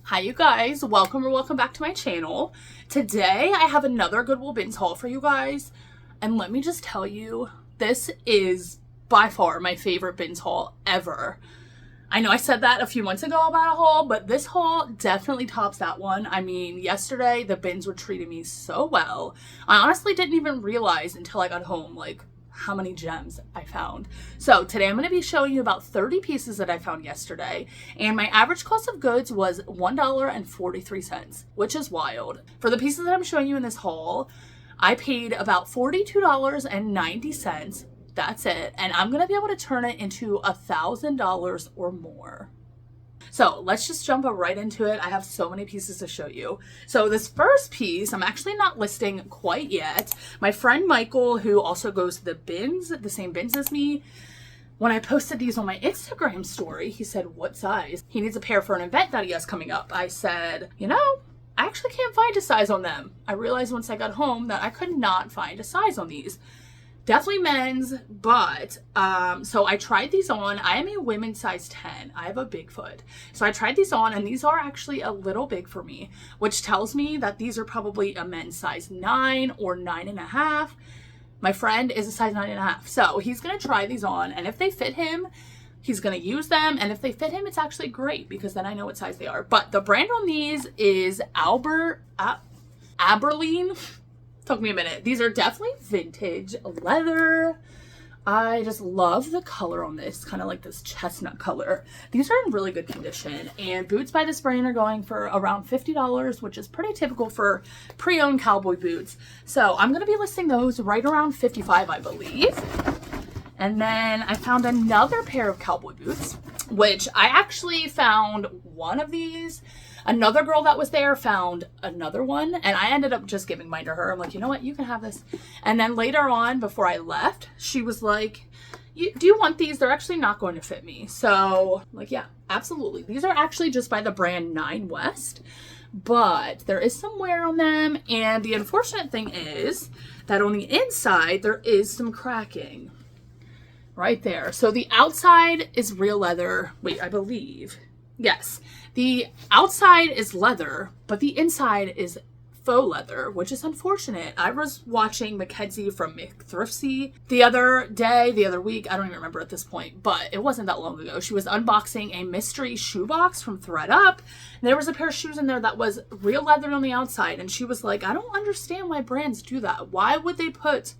Hi you guys, welcome back to my channel. Today I have another Goodwill bins haul for you guys, and let me just tell you, this is by far my favorite bins haul ever. I know I said that a few months ago about a haul, but this haul definitely tops that one. I mean, yesterday the bins were treating me so well. I honestly didn't even realize until I got home like how many gems I found. So today I'm going to be showing you about 30 pieces that I found yesterday, and my average cost of goods was $1.43, which is wild. For the pieces that I'm showing you in this haul, I paid about $42.90. That's it, and I'm going to be able to turn it into $1,000 or more. So let's just jump right into it. I have so many pieces to show you. So this first piece, I'm actually not listing quite yet. My friend Michael, who also goes to the bins, the same bins as me, when I posted these on my Instagram story, he said, what size? He needs a pair for an event that he has coming up. I said, you know, I actually can't find a size on them. I realized once I got home that I could not find a size on these. Definitely men's, but so I tried these on. I am a women's size 10. I have a big foot. So I tried these on, and these are actually a little big for me, which tells me that these are probably a men's size 9 or 9.5. My friend is a size 9.5. So he's going to try these on, and if they fit him, he's going to use them. And if they fit him, it's actually great because then I know what size they are. But the brand on these is Aberline. Took me a minute. These are definitely vintage leather. I just love the color on this, kind of like this chestnut color. These are in really good condition, and boots by this brand are going for around $50, which is pretty typical for pre-owned cowboy boots. So I'm going to be listing those right around $55, I believe. And then I found another pair of cowboy boots, which I actually found one of these. Another girl that was there found another one, and I ended up just giving mine to her. I'm like, you know what, you can have this. And then later on, before I left, she was like, do you want these? They're actually not going to fit me. So I'm like, yeah, absolutely. These are actually just by the brand 9 West, but there is some wear on them. And the unfortunate thing is that on the inside, there is some cracking right there. So the outside is real leather. Wait, I believe. Yes, the outside is leather, but the inside is faux leather, which is unfortunate. I was watching Mackenzie from McThriftsy the other week, I don't even remember at this point, but it wasn't that long ago. She was unboxing a mystery shoebox from ThredUp, and there was a pair of shoes in there that was real leather on the outside, and she was like, I don't understand why brands do that. Why would they put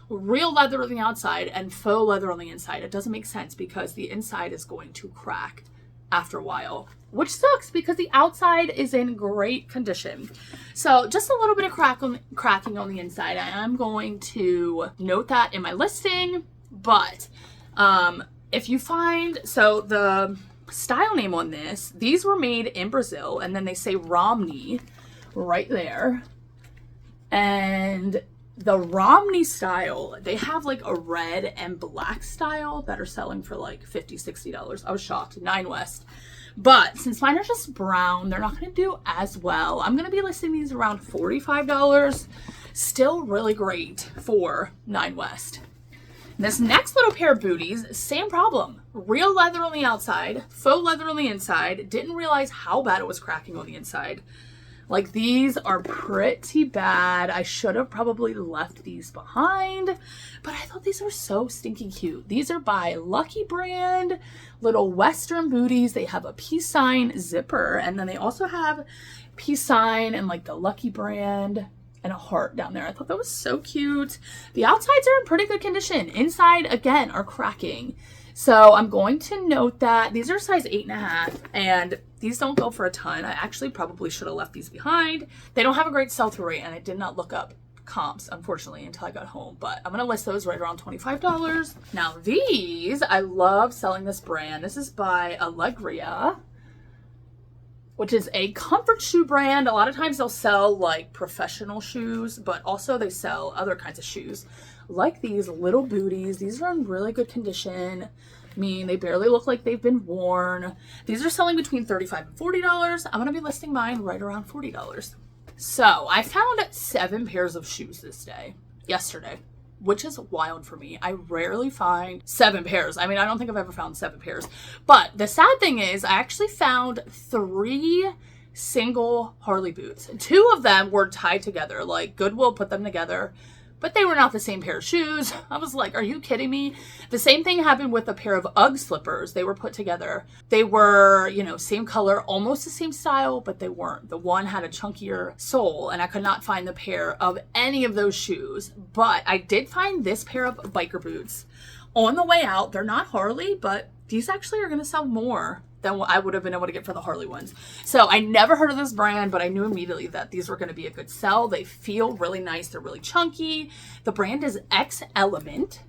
real leather on the outside and faux leather on the inside? It doesn't make sense because the inside is going to crack after a while, which sucks because the outside is in great condition. So just a little bit of cracking on the inside. I am going to note that in my listing, but if you find, so the style name on this, these were made in Brazil, and then they say Romney right there. And the Romney style, they have like a red and black style that are selling for like $50, $60. I was shocked. 9 West. But since mine are just brown, they're not going to do as well. I'm going to be listing these around $45. Still really great for 9 West. This next little pair of booties, same problem. Real leather on the outside, faux leather on the inside. Didn't realize how bad it was cracking on the inside. Like, these are pretty bad. I should have probably left these behind, but I thought these were so stinking cute. These are by Lucky brand, little Western booties. They have a peace sign zipper, and then they also have peace sign and like the Lucky brand and a heart down there. I thought that was so cute. The outsides are in pretty good condition. Inside, again, are cracking. So I'm going to note that these are size 8.5, and these don't go for a ton. I actually probably should have left these behind. They don't have a great sell-through rate, and I did not look up comps, unfortunately, until I got home. But I'm going to list those right around $25. Now these, I love selling this brand. This is by Allegria, which is a comfort shoe brand. A lot of times they'll sell like professional shoes, but also they sell other kinds of shoes. Like these little booties. These are in really good condition. I mean, they barely look like they've been worn. These are selling between $35 and $40. I'm going to be listing mine right around $40. So I found 7 pairs of shoes yesterday, which is wild for me. I rarely find 7 pairs. I mean, I don't think I've ever found 7 pairs. But the sad thing is I actually found 3 single Harley boots. Two of them were tied together, like Goodwill put them together, but they were not the same pair of shoes. I was like, are you kidding me? The same thing happened with a pair of UGG slippers. They were put together. They were, you know, same color, almost the same style, but they weren't. The one had a chunkier sole, and I could not find the pair of any of those shoes. But I did find this pair of biker boots on the way out. They're not Harley, but these actually are going to sell more than what I would have been able to get for the Harley ones. So I never heard of this brand, but I knew immediately that these were going to be a good sell. They feel really nice. They're really chunky. The brand is X Element.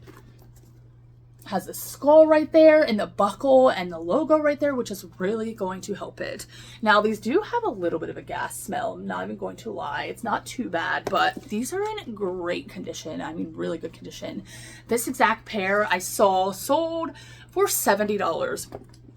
Has a skull right there and the buckle and the logo right there, which is really going to help it. Now, these do have a little bit of a gas smell. I'm not even going to lie. It's not too bad, but these are in great condition. I mean, really good condition. This exact pair I saw sold for $70.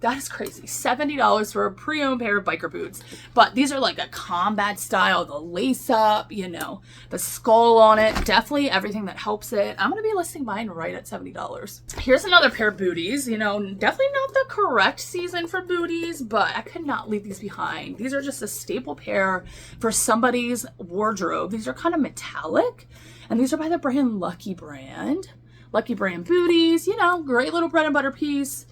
That is crazy. $70 for a pre-owned pair of biker boots. But these are like a combat style, the lace up, you know, the skull on it. Definitely everything that helps it. I'm going to be listing mine right at $70. Here's another pair of booties. You know, definitely not the correct season for booties, but I could not leave these behind. These are just a staple pair for somebody's wardrobe. These are kind of metallic, and these are by the brand Lucky Brand. Lucky Brand booties, you know, great little bread and butter piece.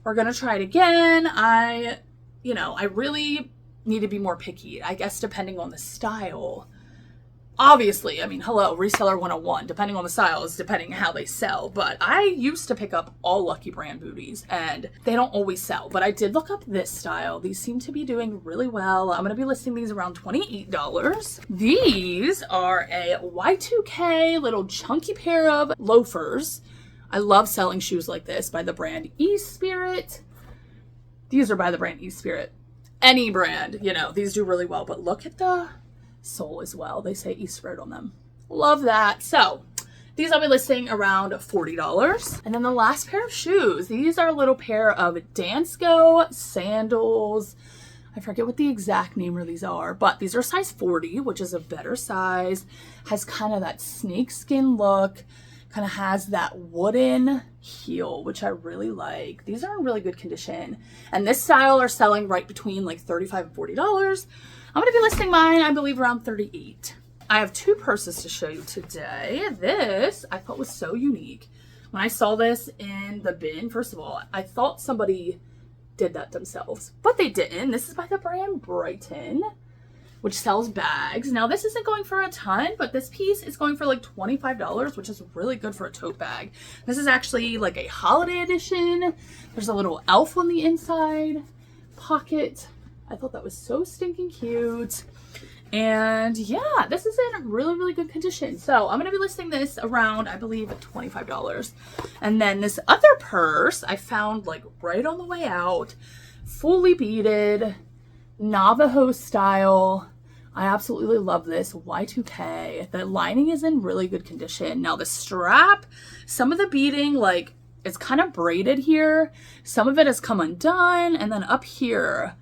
We're going to try it again. I really need to be more picky, I guess, depending on the style. Obviously, I mean, hello, reseller 101, depending on the style is depending on how they sell. But I used to pick up all Lucky Brand booties, and they don't always sell. But I did look up this style. These seem to be doing really well. I'm going to be listing these around $28. These are a Y2K little chunky pair of loafers. I love selling shoes like this by the brand E-Spirit. These are by the brand E-Spirit. Any brand, you know, these do really well. But look at the sole as well. They say E-Spirit on them. Love that. So these I'll be listing around $40. And then the last pair of shoes. These are a little pair of Dansko sandals. I forget what the exact name of these are, but these are size 40, which is a better size. Has kind of that snakeskin look. Kind of has that wooden heel, which I really like. These are in really good condition. And this style are selling right between like $35 and $40. I'm going to be listing mine, I believe, around $38. I have two purses to show you today. This I thought was so unique. When I saw this in the bin, first of all, I thought somebody did that themselves, but they didn't. This is by the brand Brighton, which sells bags. Now, this isn't going for a ton, but this piece is going for like $25, which is really good for a tote bag. This is actually like a holiday edition. There's a little elf on the inside pocket. I thought that was so stinking cute. And yeah, this is in really, really good condition. So I'm going to be listing this around, I believe, $25. And then this other purse I found like right on the way out, fully beaded, Navajo style. I absolutely love this. Y2K. The lining is in really good condition. Now the strap, some of the beading, like, it's kind of braided here. Some of it has come undone. And then up here,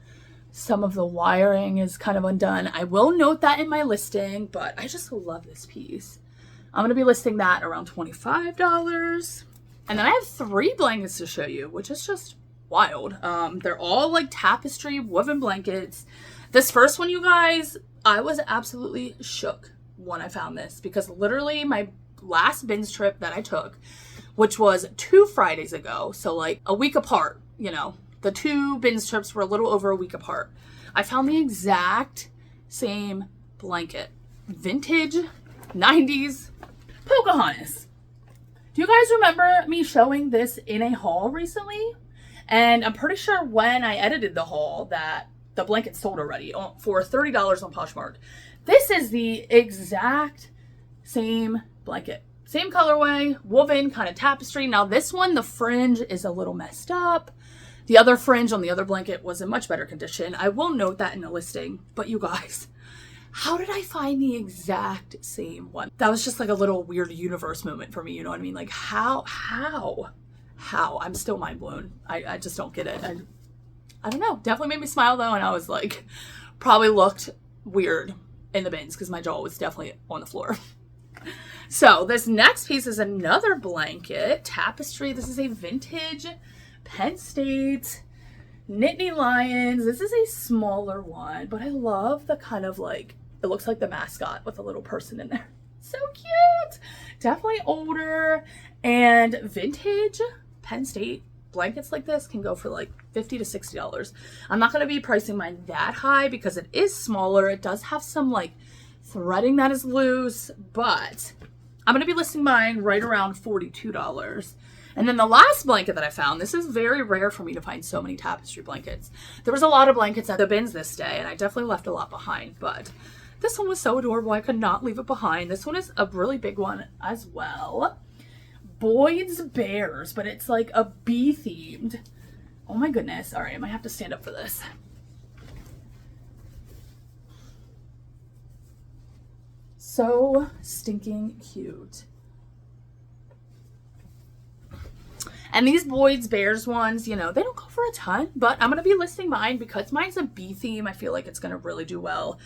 some of the wiring is kind of undone. I will note that in my listing, but I just love this piece. I'm going to be listing that around $25. And then I have 3 blankets to show you, which is just wild. They're all like tapestry woven blankets. This first one, you guys, I was absolutely shook when I found this, because literally my last bins trip that I took, which was 2 Fridays ago, so like a week apart, you know, the 2 bins trips were a little over a week apart. I found the exact same blanket. Vintage, 90s, Pocahontas. Do you guys remember me showing this in a haul recently? And I'm pretty sure when I edited the haul that the blanket sold already for $30 on Poshmark. This is the exact same blanket. Same colorway, woven, kind of tapestry. Now this one, the fringe is a little messed up. The other fringe on the other blanket was in much better condition. I will note that in the listing. But you guys, how did I find the exact same one? That was just like a little weird universe moment for me. You know what I mean? Like how? I'm still mind blown. I just don't get it. I don't know. Definitely made me smile though. And I was like, probably looked weird in the bins because my jaw was definitely on the floor. So this next piece is another blanket tapestry. This is a vintage Penn State Nittany Lions. This is a smaller one, but I love the kind of like, it looks like the mascot with a little person in there. So cute. Definitely older and vintage. Penn State blankets like this can go for like $50 to $60. I'm not going to be pricing mine that high because it is smaller. It does have some like threading that is loose, but I'm going to be listing mine right around $42. And then the last blanket that I found, this is very rare for me to find so many Tapestry blankets. There was a lot of blankets at the bins this day, and I definitely left a lot behind, but this one was so adorable. I could not leave it behind. This one is a really big one as well. Boyd's Bears, but it's like a bee themed. Oh my goodness. All right, I might have to stand up for this. So stinking cute. And these Boyd's Bears ones, you know, they don't go for a ton, but I'm going to be listing mine because mine's a bee theme. I feel like it's going to really do well.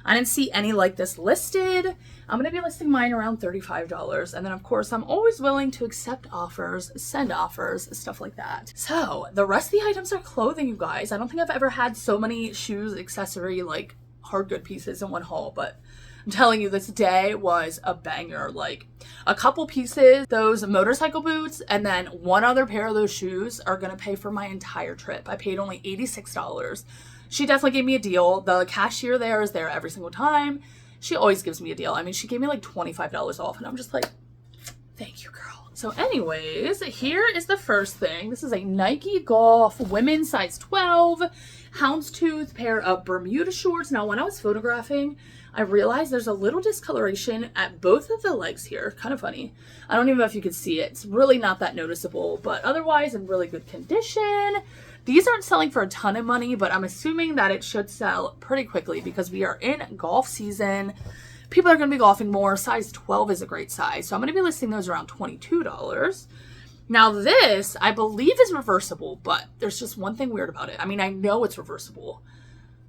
I didn't see any like this listed. I'm going to be listing mine around $35. And then of course, I'm always willing to accept offers, send offers, stuff like that. So the rest of the items are clothing, you guys. I don't think I've ever had so many shoes, accessory, like hard good pieces in one haul, but I'm telling you, this day was a banger. Like a couple pieces, those motorcycle boots, and then one other pair of those shoes are going to pay for my entire trip. I paid only $86. She definitely gave me a deal. The cashier there is there every single time. She always gives me a deal. I mean, she gave me like $25 off, and I'm just like, thank you, girl. So anyways, here is the first thing. This is a Nike Golf women's size 12 houndstooth pair of Bermuda shorts. Now, when I was photographing, I realized there's a little discoloration at both of the legs here. Kind of funny. I don't even know if you can see it. It's really not that noticeable, but otherwise in really good condition. These aren't selling for a ton of money, but I'm assuming that it should sell pretty quickly because we are in golf season. People are going to be golfing more. Size 12 is a great size. So I'm going to be listing those around $22. Now this, I believe, is reversible, but there's just one thing weird about it. I mean, I know it's reversible,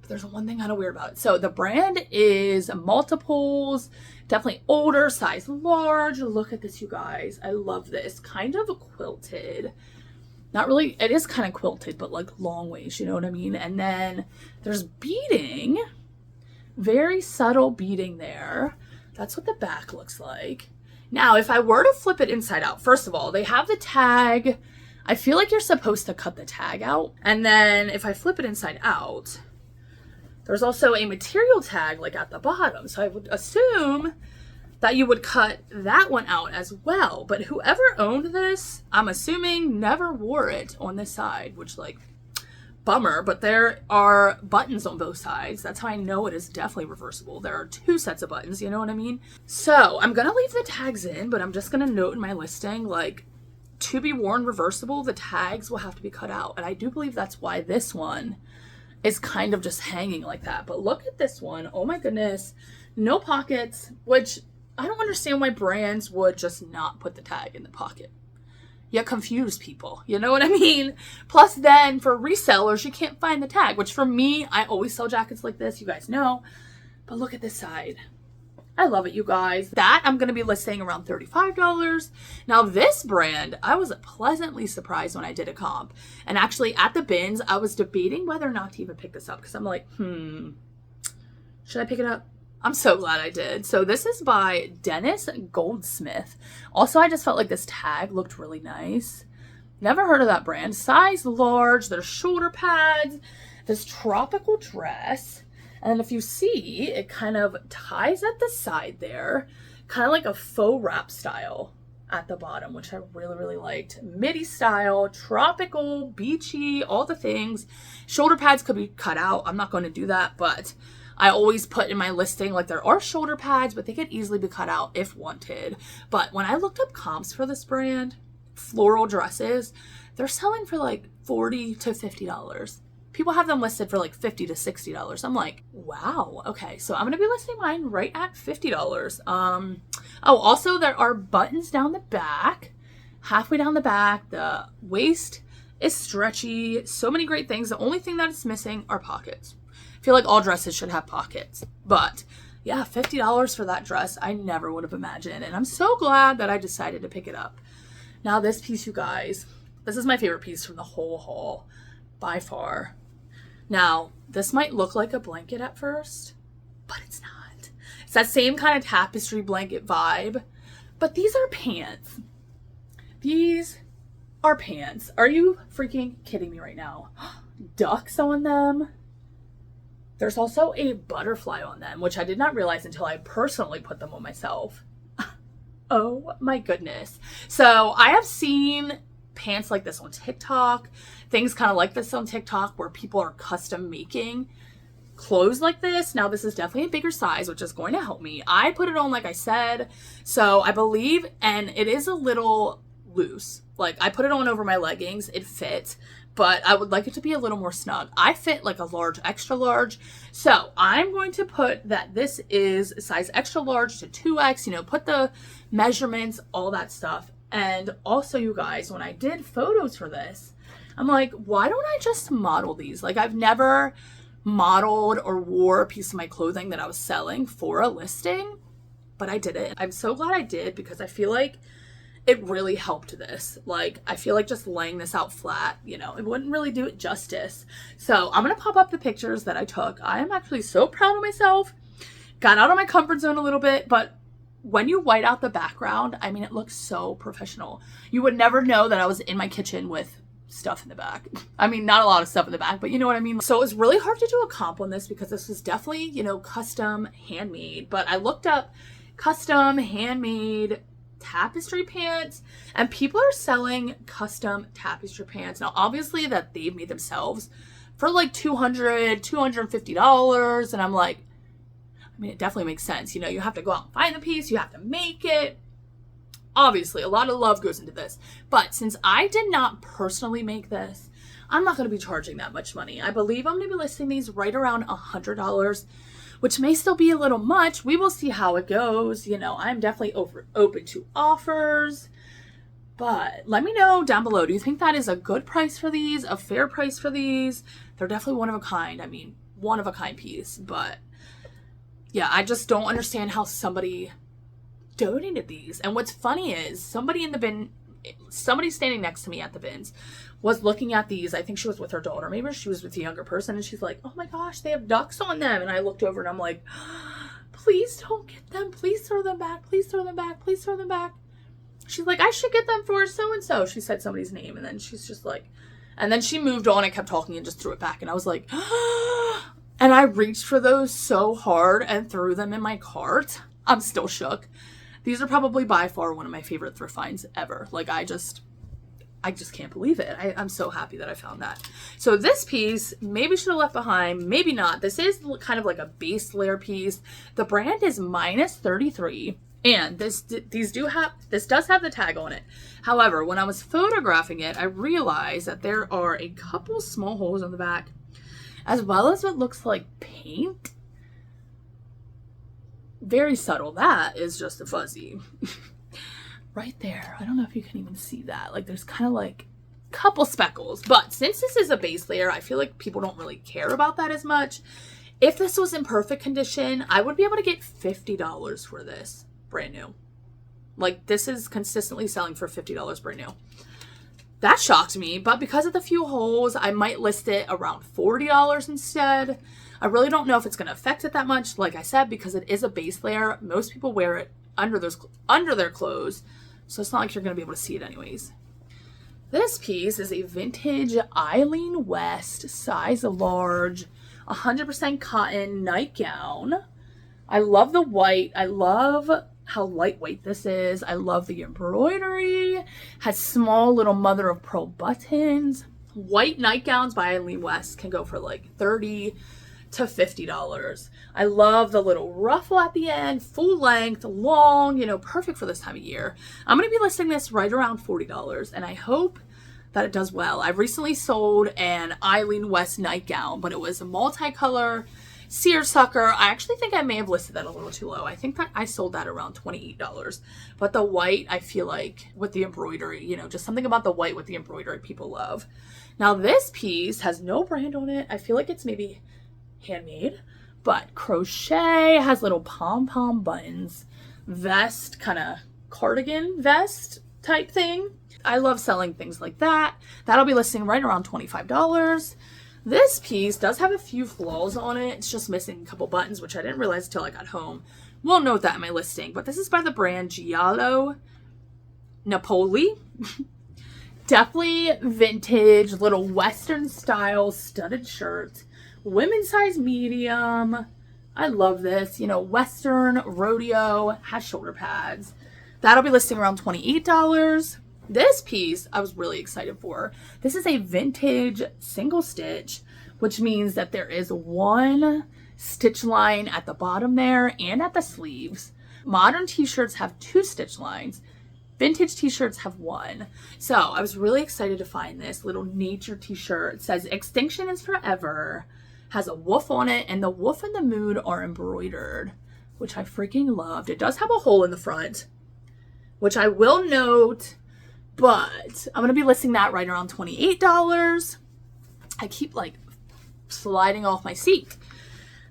but there's one thing kind of weird about it. So the brand is Multiples, definitely older, size large. Look at this, you guys. I love this. Kind of quilted. Not really, it is kind of quilted, but like long ways, you know what I mean? And then there's beading, very subtle beading there. That's what the back looks like. Now, if I were to flip it inside out, first of all, they have the tag. I feel like you're supposed to cut the tag out. And then if I flip it inside out, there's also a material tag like at the bottom. So I would assume that you would cut that one out as well. But whoever owned this, I'm assuming never wore it on this side, which like, bummer, but there are buttons on both sides. That's how I know it is definitely reversible. There are two sets of buttons, you know what I mean? So I'm gonna leave the tags in, but I'm just gonna note in my listing, like, to be worn reversible, the tags will have to be cut out. And I do believe that's why this one is kind of just hanging like that. But look at this one. Oh my goodness. No pockets, which I don't understand why brands would just not put the tag in the pocket. You confuse people, you know what I mean? Plus then for resellers, you can't find the tag, which for me, I always sell jackets like this, you guys know. But look at this side. I love it, you guys. That I'm going to be listing around $35. Now this brand, I was pleasantly surprised when I did a comp. And actually at the bins, I was debating whether or not to even pick this up because I'm like, should I pick it up? I'm so glad I did. So this is by Dennis Goldsmith. Also, I just felt like this tag looked really nice. Never heard of that brand. Size large. There's shoulder pads. This tropical dress. And then if you see, it kind of ties at the side there. Kind of like a faux wrap style at the bottom, which I really, really liked. Midi style, tropical, beachy, all the things. Shoulder pads could be cut out. I'm not going to do that, but I always put in my listing, like there are shoulder pads, but they could easily be cut out if wanted. But when I looked up comps for this brand, Floral Dresses, they're selling for like $40 to $50. People have them listed for like $50 to $60. I'm like, wow. Okay, so I'm going to be listing mine right at $50. Oh, also there are buttons down the back, halfway down the back. The waist is stretchy. So many great things. The only thing that is missing are pockets. I feel like all dresses should have pockets, but yeah, $50 for that dress, I never would have imagined. And I'm so glad that I decided to pick it up. Now this piece, you guys, this is my favorite piece from the whole haul. by far. Now, this might look like a blanket at first, but it's not. It's that same kind of tapestry blanket vibe, but these are pants. These are pants. Are you freaking kidding me right now? Ducks on them. There's also a butterfly on them, which I did not realize until I personally put them on myself. Oh my goodness. So I have seen pants like this on TikTok, things kind of like this on TikTok where people are custom making clothes like this. Now this is definitely a bigger size, which is going to help me. I put it on, like I said, so I believe, and it is a little loose. Like I put it on over my leggings, it fits, but I would like it to be a little more snug. I fit like a large, extra large. So I'm going to put that this is size extra large to 2X, you know, put the measurements, all that stuff. And also, you guys, when I did photos for this, I'm like, why don't I just model these? Like I've never modeled or wore a piece of my clothing that I was selling for a listing, but I did it. I'm so glad I did because I feel like it really helped this. Like, I feel like just laying this out flat, you know, it wouldn't really do it justice. So I'm going to pop up the pictures that I took. I am actually so proud of myself. Got out of my comfort zone a little bit, but when you white out the background, I mean, it looks so professional. You would never know that I was in my kitchen with stuff in the back. I mean, not a lot of stuff in the back, but you know what I mean? So it was really hard to do a comp on this because this was definitely, you know, custom handmade, but I looked up custom handmade tapestry pants and people are selling custom tapestry pants. Now, obviously that they've made themselves for like $200, $250. And I'm like, I mean, it definitely makes sense. You know, you have to go out and find the piece. You have to make it. Obviously, a lot of love goes into this. But since I did not personally make this, I'm not going to be charging that much money. I believe I'm going to be listing these right around $100, which may still be a little much. We will see how it goes. You know, I'm definitely open to offers. But let me know down below. Do you think that is a good price for these? A fair price for these? They're definitely one of a kind. I mean, one of a kind piece. But yeah, I just don't understand how somebody donated these. And what's funny is somebody in the bin, somebody standing next to me at the bins was looking at these. I think she was with her daughter. Maybe she was with a younger person. And she's like, oh my gosh, they have ducks on them. And I looked over and I'm like, please don't get them. Please throw them back. Please throw them back. Please throw them back. She's like, I should get them for so-and-so. She said somebody's name. And then she's just like, and then she moved on and kept talking and just threw it back. And I was like, and I reached for those so hard and threw them in my cart. I'm still shook. These are probably by far one of my favorite thrift finds ever. Like, I just can't believe it. I'm so happy that I found that. So this piece, maybe should have left behind, maybe not. This is kind of like a base layer piece. The brand is -33. And this does have the tag on it. However, when I was photographing it, I realized that there are a couple small holes on the back, as well as what looks like paint. Very subtle. That is just a fuzzy. Right there. I don't know if you can even see that. Like, there's kind of like a couple speckles. But since this is a base layer, I feel like people don't really care about that as much. If this was in perfect condition, I would be able to get $50 for this. Brand new. Like, this is consistently selling for $50 brand new. That shocked me, but because of the few holes, I might list it around $40 instead. I really don't know if it's going to affect it that much, like I said, because it is a base layer. Most people wear it under their clothes, so it's not like you're going to be able to see it anyways. This piece is a vintage Eileen West, size large, 100% cotton nightgown. I love the white. I love how lightweight this is. I love the embroidery. Has small little mother of pearl buttons. White nightgowns by Eileen West can go for like $30 to $50. I love the little ruffle at the end, full length, long, you know, perfect for this time of year. I'm going to be listing this right around $40, and I hope that it does well. I've recently sold an Eileen West nightgown, but it was a multicolor seersucker. I actually think I may have listed that a little too low. I think that I sold that around $28. But the white, I feel like with the embroidery, you know, just something about the white with the embroidery people love. Now this piece has no brand on it. I feel like it's maybe handmade, but crochet, has little pom-pom buttons, vest, kind of cardigan vest type thing. I love selling things like that. That'll be listing right around $25. This piece does have a few flaws on it. It's just missing a couple buttons, which I didn't realize until I got home. Won't note that in my listing, but this is by the brand Giallo Napoli. Definitely vintage, little Western style studded shirt. Women's size medium. I love this. You know, Western, rodeo, has shoulder pads. That'll be listing around $28. This piece I was really excited for. This is a vintage single stitch, which means that there is one stitch line at the bottom there and at the sleeves. Modern t-shirts have 2 stitch lines. Vintage t-shirts have 1. So I was really excited to find this little nature t-shirt. It says extinction is forever. Has a wolf on it, and the wolf and the moon are embroidered, which I freaking loved. It does have a hole in the front, which I will note, but I'm going to be listing that right around $28. I keep like sliding off my seat.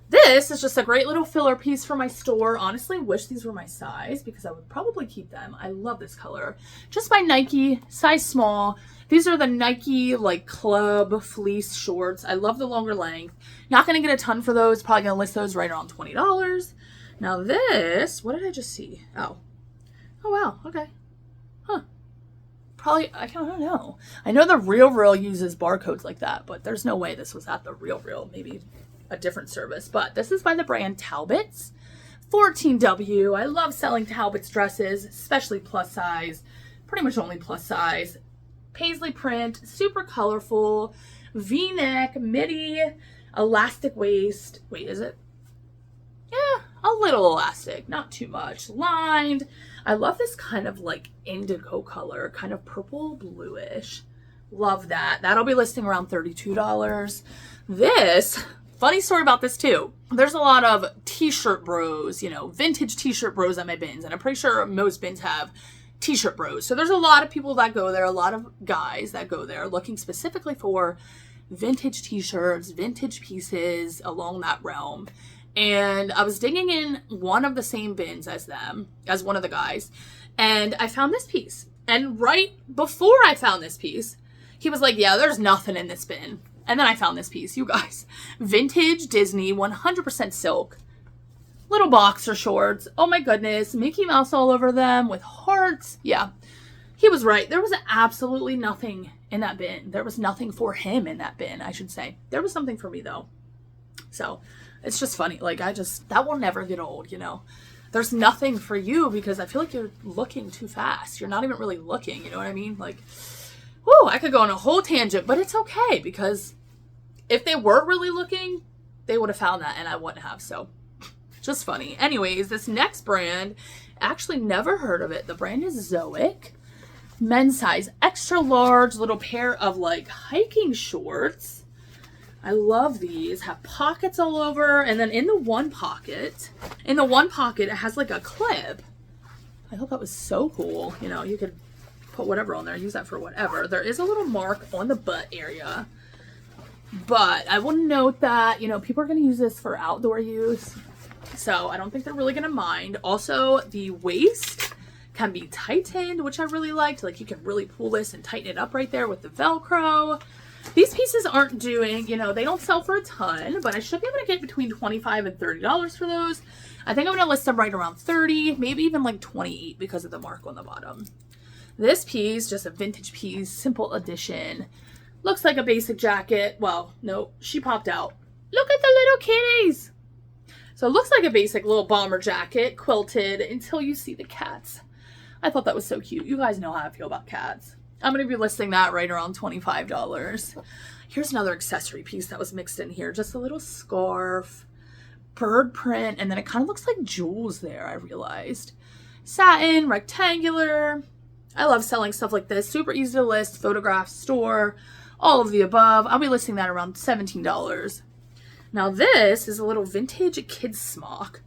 This is just a great little filler piece for my store. Honestly, wish these were my size because I would probably keep them. I love this color. Just by Nike, size small. These are the Nike like club fleece shorts. I love the longer length. Not going to get a ton for those. Probably going to list those right around $20. Now this, what did I just see? Oh wow, okay. Huh. Probably, I don't know. I know the Real uses barcodes like that, but there's no way this was at the Real. Maybe a different service. But this is by the brand Tabbits. 14W. I love selling Tabbits dresses, especially plus size. Pretty much only plus size. Paisley print, super colorful, V-neck, midi, elastic waist. Wait, is it? Yeah, a little elastic, not too much. Lined. I love this kind of like indigo color, kind of purple bluish. Love that. That'll be listing around $32. This, funny story about this too. There's a lot of t-shirt bros, you know, vintage t-shirt bros at my bins, and I'm pretty sure most bins have t-shirt bros. So there's a lot of people that go there, a lot of guys that go there looking specifically for vintage t-shirts, vintage pieces along that realm. And I was digging in one of the same bins as them, as one of the guys, and I found this piece. And right before I found this piece, he was like, yeah, there's nothing in this bin. And then I found this piece, you guys. Vintage Disney, 100% silk. Little boxer shorts. Oh my goodness. Mickey Mouse all over them with hearts. Yeah, he was right. There was absolutely nothing in that bin. There was nothing for him in that bin, I should say. There was something for me though. So it's just funny. Like that will never get old, you know. There's nothing for you because I feel like you're looking too fast. You're not even really looking, you know what I mean? Like, whoo, I could go on a whole tangent, but it's okay because if they were really looking, they would have found that and I wouldn't have. So just funny. Anyways, this next brand, actually never heard of it. The brand is Zoic. Men's size, extra large, little pair of like hiking shorts. I love these. Have pockets all over, and then in the one pocket, it has like a clip. I thought that was so cool. You know, you could put whatever on there, use that for whatever. There is a little mark on the butt area, but I will note that, you know, people are going to use this for outdoor use. So I don't think they're really going to mind. Also, the waist can be tightened, which I really liked. Like you can really pull this and tighten it up right there with the Velcro. These pieces aren't doing, you know, they don't sell for a ton, but I should be able to get between $25 and $30 for those. I think I'm going to list them right around $30, maybe even like $28 because of the mark on the bottom. This piece, just a vintage piece, simple edition. Looks like a basic jacket. Well, no, she popped out. Look at the little kitties. So it looks like a basic little bomber jacket, quilted, until you see the cats. I thought that was so cute. You guys know how I feel about cats. I'm going to be listing that right around $25. Here's another accessory piece that was mixed in here. Just a little scarf, bird print, and then it kind of looks like jewels there, I realized. Satin, rectangular. I love selling stuff like this. Super easy to list, photograph, store, all of the above. I'll be listing that around $17. Now this is a little vintage kids smock.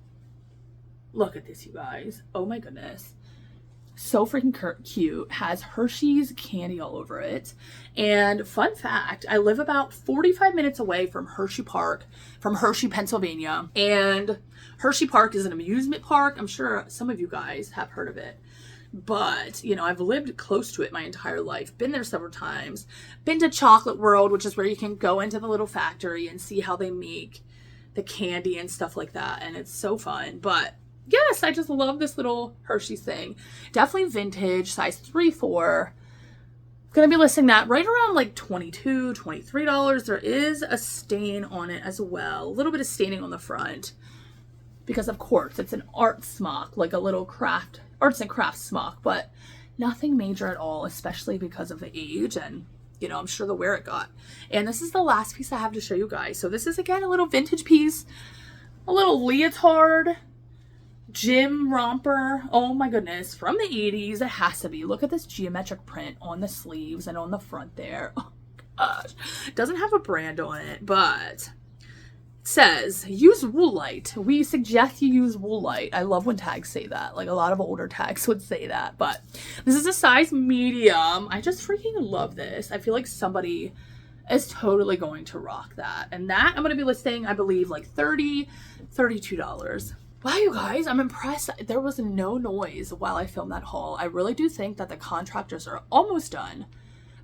Look at this, you guys. Oh my goodness. So freaking cute. Has Hershey's candy all over it. And fun fact, I live about 45 minutes away from Hershey Park, from Hershey, Pennsylvania. And Hershey Park is an amusement park. I'm sure some of you guys have heard of it. but you know, I've lived close to it my entire life, been there several times, been to Chocolate World, which is where you can go into the little factory and see how they make the candy and stuff like that, and it's so fun. But yes, I just love this little Hershey's thing. Definitely vintage, size 3-4. Gonna be listing that right around like $22, $23. There is a stain on it as well, a little bit of staining on the front, because of course it's an art smock, like a little arts and crafts smock, but nothing major at all, especially because of the age and, you know, I'm sure the wear it got. And this is the last piece I have to show you guys. So this is, again, a little vintage piece, a little leotard gym romper. Oh my goodness, from the 80s. It has to be. Look at this geometric print on the sleeves and on the front there. Oh gosh, it doesn't have a brand on it, but it says use Woolite. We suggest you use Woolite. I love when tags say that. Like, a lot of older tags would say that. But this is a size medium. I just freaking love this. I feel like somebody is totally going to rock that. And that I'm going to be listing, I believe, like $30, $32. Wow, you guys, I'm impressed. There was no noise while I filmed that haul. I really do think that the contractors are almost done.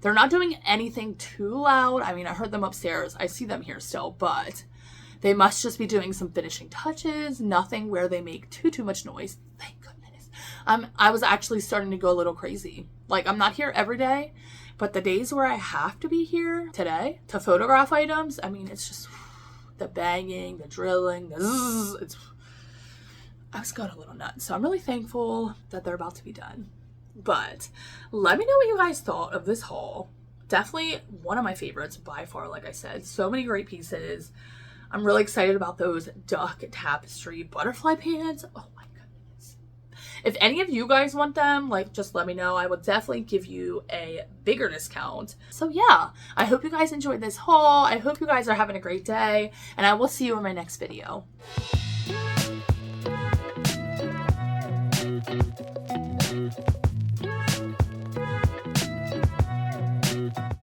They're not doing anything too loud. I mean, I heard them upstairs. I see them here still, but they must just be doing some finishing touches. Nothing where they make too much noise. Thank goodness. I was actually starting to go a little crazy. Like, I'm not here every day, but the days where I have to be here today to photograph items, I mean, it's just the banging, the drilling, the zzz, I was going a little nuts. So I'm really thankful that they're about to be done. But let me know what you guys thought of this haul. Definitely one of my favorites by far, like I said. So many great pieces. I'm really excited about those duck tapestry butterfly pants. Oh my goodness. If any of you guys want them, like, just let me know. I will definitely give you a bigger discount. So yeah, I hope you guys enjoyed this haul. I hope you guys are having a great day, and I will see you in my next video.